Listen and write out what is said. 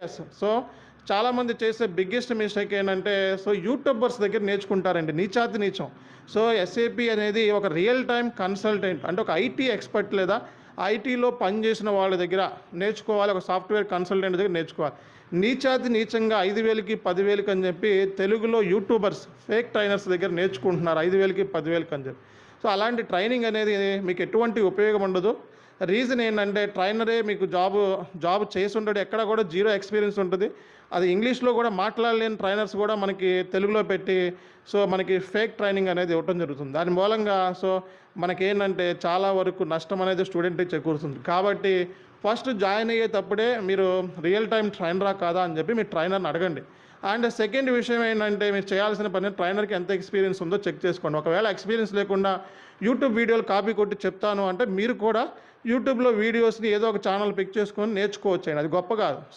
Yes. So, చాలామంది చేసే biggest mistake ఏంటంటే, సో యూట్యూబర్స్ దగ్గర నేర్చుకుంటారండి నీచాతి నీచం. సో, ఎస్ఏపీ అనేది ఒక రియల్ టైమ్ కన్సల్టెంట్ అంటే ఒక ఐటీ ఎక్స్‌పర్ట్ లేదా ఐటీలో పనిచేసిన వాళ్ళ దగ్గర నేర్చుకోవాలి. ఒక సాఫ్ట్‌వేర్ కన్సల్టెంట్ దగ్గర నేర్చుకోవాలి. నీచాతి నీచంగా 5,000కి, 10,000కి అని చెప్పి తెలుగులో యూట్యూబర్స్ ఫేక్ ట్రైనర్స్ దగ్గర నేర్చుకుంటున్నారు. 5,000కి, 10,000కి అని చెప్పి. సో, అలాంటి ట్రైనింగ్ అనేది మీకు ఎటువంటి ఉపయోగం ఉండదు. రీజన్ ఏంటంటే ట్రైనరే మీకు జాబ్ చేసుంటాడు. ఎక్కడ కూడా జీరో ఎక్స్‌పీరియన్స్ ఉంటది. అది ఇంగ్లీష్‌లో కూడా మాట్లాడలేని ట్రైనర్స్ కూడా మనకి తెలుగులో పెట్టి సో, మనకి ఫేక్ ట్రైనింగ్ అనేది ఇవ్వటం జరుగుతుంది. దాని మూలంగా సో, మనకేంటంటే చాలా వరకు నష్టం అనేది స్టూడెంట్‌కి చేకూరుతుంది. కాబట్టి ఫస్ట్ జాయిన్ అయ్యేటప్పుడే మీరు రియల్ టైమ్ ట్రైనరా కాదా అని చెప్పి మీ ట్రైనర్‌ని అడగండి. అండ్ సెకండ్ విషయం ఏంటంటే మీరు చేయాల్సిన పని ట్రైనర్‌కి ఎంత ఎక్స్‌పీరియన్స్ ఉందో చెక్ చేసుకోండి. ఒకవేళ ఎక్స్‌పీరియన్స్ లేకుండా యూట్యూబ్ వీడియోలు కాపీ కొట్టి చెప్తాను అంటే మీరు కూడా యూట్యూబ్‌లో వీడియోస్‌ని ఏదో ఒక ఛానల్ పిక్ చేసుకొని నేర్చుకోవచ్చండి. అది గొప్ప కాదు.